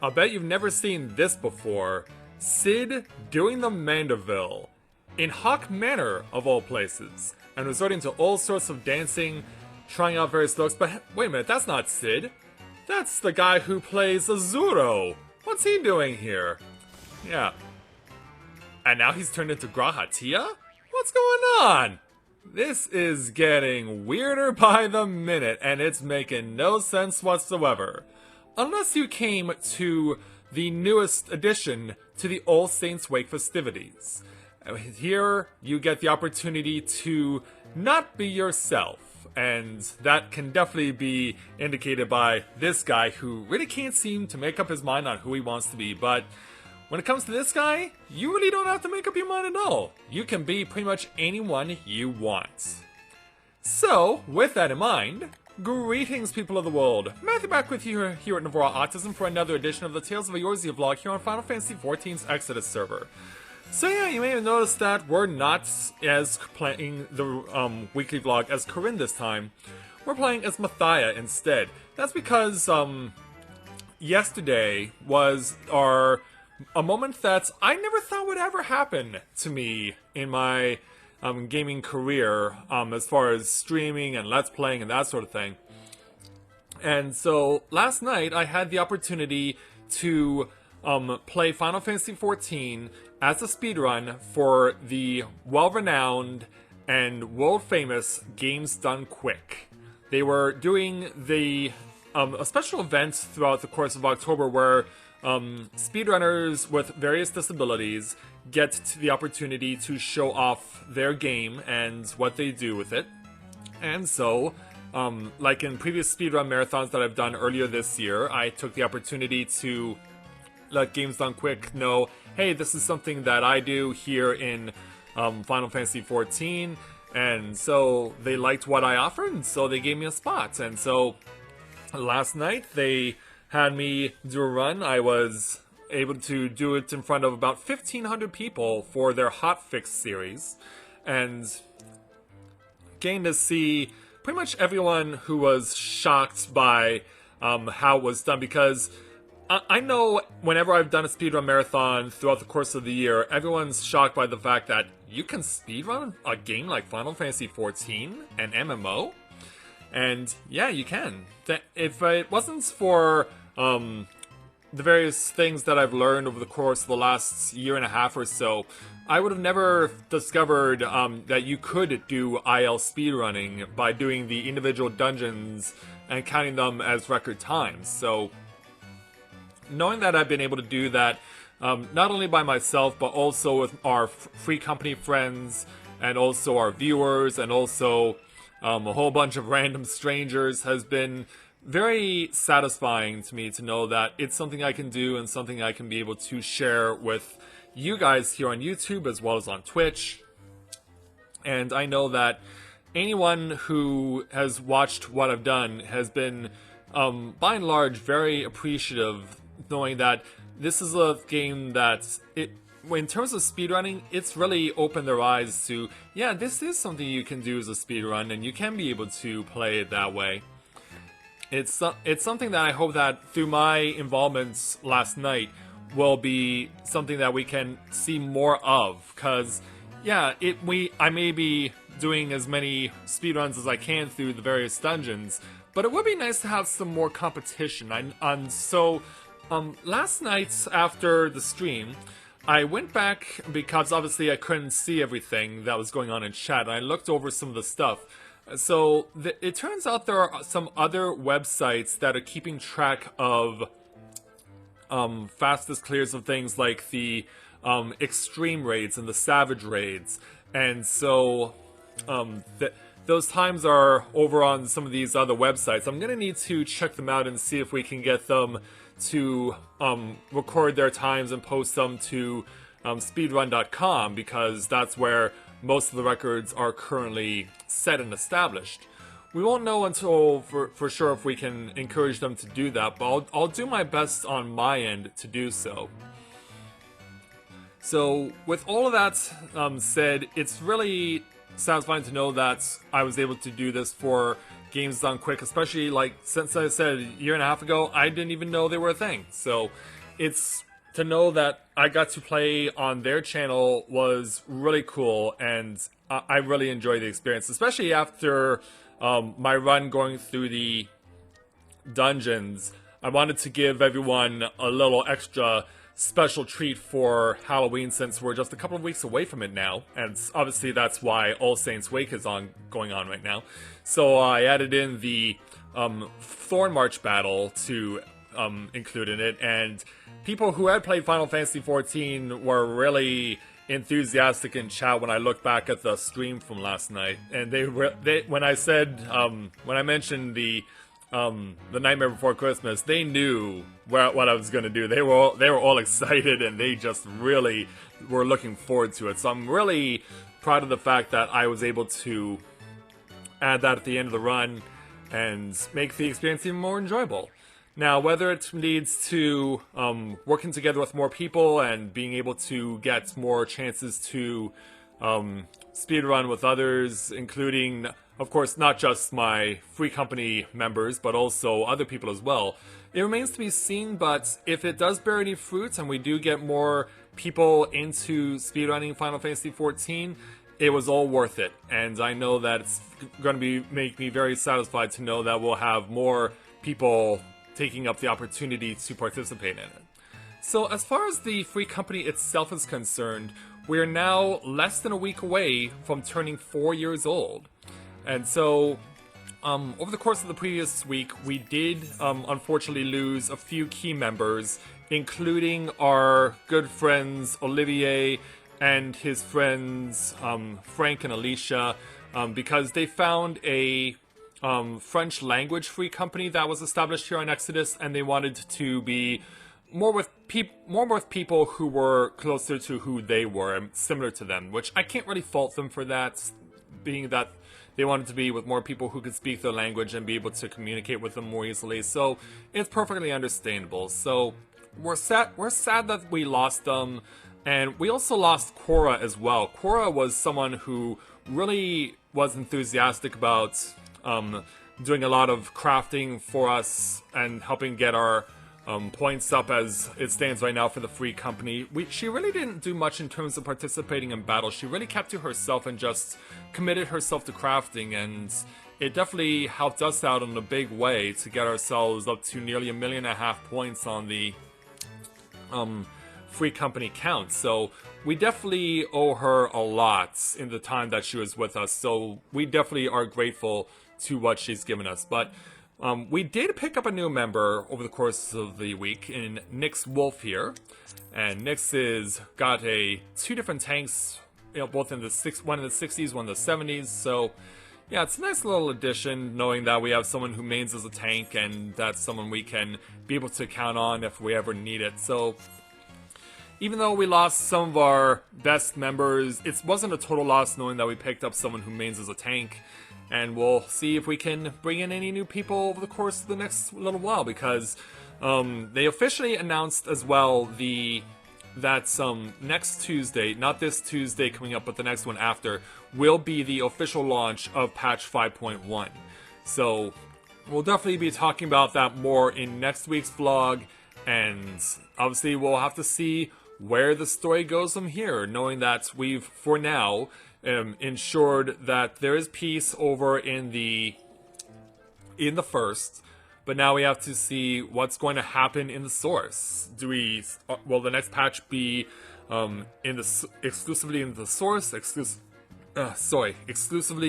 I'll bet you've never seen this before. Sid doing the Mandeville. In Hawk Manor, of all places. And resorting to all sorts of dancing, trying out various looks. But wait a minute, that's not Sid. That's the guy who plays Azuro. What's he doing here? Yeah. And now he's turned into Grahatia? What's going on? This is getting weirder by the minute, and it's making no sense whatsoever. Unless you came to the newest addition to the All Saints Wake festivities. Here, you get the opportunity to not be yourself, and that can definitely be indicated by this guy who really can't seem to make up his mind on who he wants to be, but when it comes to this guy, you really don't have to make up your mind at all. You can be pretty much anyone you want. So, with that in mind, greetings people of the world. Matthew back with you here at Navarra Autism for another edition of the Tales of Eorzea vlog here on Final Fantasy XIV's Exodus server. So yeah, you may have noticed that we're not as playing the weekly vlog as Corinne this time. We're playing as Mathia instead. That's because yesterday was a moment that I never thought would ever happen to me in my gaming career, as far as streaming and let's playing and that sort of thing. And so last night I had the opportunity to play Final Fantasy XIV as a speedrun for the well-renowned and world-famous Games Done Quick. They were doing a special event throughout the course of October where speedrunners with various disabilities get to the opportunity to show off their game and what they do with it. And so, like in previous speedrun marathons that I've done earlier this year, I took the opportunity to let Games Done Quick know, hey, this is something that I do here in Final Fantasy XIV, and so they liked what I offered, and so they gave me a spot. And so last night they had me do a run. I was able to do it in front of about 1,500 people for their Hotfix series, and getting to see pretty much everyone who was shocked by how it was done, because I know whenever I've done a speedrun marathon throughout the course of the year, everyone's shocked by the fact that you can speedrun a game like Final Fantasy XIV, an MMO. And yeah, you can. If it wasn't for the various things that I've learned over the course of the last year and a half or so, I would have never discovered that you could do IL speedrunning by doing the individual dungeons and counting them as record times. So knowing that I've been able to do that, not only by myself, but also with our free company friends, and also our viewers, and also a whole bunch of random strangers, has been very satisfying to me to know that it's something I can do and something I can be able to share with you guys here on YouTube as well as on Twitch. And I know that anyone who has watched what I've done has been, by and large, very appreciative, knowing that this is a game that, in terms of speedrunning, it's really opened their eyes to, yeah, this is something you can do as a speedrun, and you can be able to play it that way. It's something that I hope that through my involvements last night will be something that we can see more of, because, yeah, I may be doing as many speedruns as I can through the various dungeons, but it would be nice to have some more competition. Last night after the stream, I went back because obviously I couldn't see everything that was going on in chat, and I looked over some of the stuff. So it turns out there are some other websites that are keeping track of fastest clears of things like the extreme raids and the savage raids, and so those times are over on some of these other websites. I'm gonna need to check them out and see if we can get them to record their times and post them to speedrun.com, because that's where most of the records are currently set and established. We won't know until for sure if we can encourage them to do that, but I'll do my best on my end to do so. So with all of that said, it's really satisfying to know that I was able to do this for games done quick, especially like since I said a year and a half ago, I didn't even know they were a thing. So it's to know that I got to play on their channel was really cool, and I really enjoyed the experience, especially after my run going through the dungeons. I wanted to give everyone a little extra special treat for Halloween, since we're just a couple of weeks away from it now, and obviously that's why All Saints Wake is going on right now. So I added in the Thorn March battle to include in it, and people who had played Final Fantasy XIV were really enthusiastic in chat when I look back at the stream from last night, and when I mentioned the Nightmare Before Christmas, they knew what I was going to do. They were all excited, and they just really were looking forward to it. So I'm really proud of the fact that I was able to add that at the end of the run and make the experience even more enjoyable. Now, whether it leads to working together with more people and being able to get more chances to speedrun with others, including, of course, not just my free company members, but also other people as well, it remains to be seen. But if it does bear any fruits and we do get more people into speedrunning Final Fantasy XIV, it was all worth it. And I know that it's going to make me very satisfied to know that we'll have more people taking up the opportunity to participate in it. So as far as the free company itself is concerned, we're now less than a week away from turning 4 years old. And so, over the course of the previous week, we did unfortunately lose a few key members, including our good friends Olivier and his friends Frank and Alicia, because they found a French language free company that was established here on Exodus, and they wanted to be more with people who were closer to who they were and similar to them, which I can't really fault them for that, being that they wanted to be with more people who could speak their language and be able to communicate with them more easily. So it's perfectly understandable. So we're sad that we lost them, and we also lost Cora as well. Cora was someone who really was enthusiastic about doing a lot of crafting for us and helping get our points up as it stands right now for the free company. She really didn't do much in terms of participating in battle. She really kept to herself and just committed herself to crafting, and it definitely helped us out in a big way to get ourselves up to nearly 1.5 million points on the free company count. So we definitely owe her a lot in the time that she was with us, so we definitely are grateful to what she's given us. But we did pick up a new member over the course of the week in Nyx Wolf here, and Nyx is got two different tanks, both in one in the 60s, one in the 70s. So yeah, it's a nice little addition, knowing that we have someone who mains as a tank, and that's someone we can be able to count on if we ever need it. So even though we lost some of our best members, it wasn't a total loss knowing that we picked up someone who mains as a tank. And we'll see if we can bring in any new people over the course of the next little while, because they officially announced as well that next Tuesday, not this Tuesday coming up, but the next one after, will be the official launch of patch 5.1. So we'll definitely be talking about that more in next week's vlog, and obviously we'll have to see where the story goes from here, knowing that we've, for now, ensured that there is peace over in the first, but now we have to see what's going to happen in the source. Will the next patch be exclusively in the source, exclusively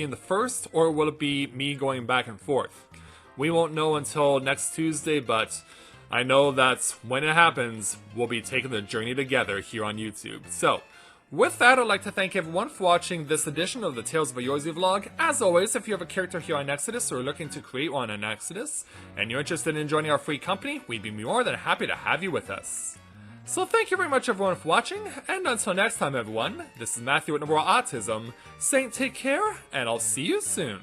in the first, or will it be me going back and forth? We won't know until next Tuesday, but I know that when it happens, we'll be taking the journey together here on YouTube. So with that, I'd like to thank everyone for watching this edition of the Tales of Eorzea vlog. As always, if you have a character here on Exodus or are looking to create one on Exodus, and you're interested in joining our free company, we'd be more than happy to have you with us. So thank you very much everyone for watching, and until next time everyone, this is Matthew at Nomura Autism, saying take care, and I'll see you soon.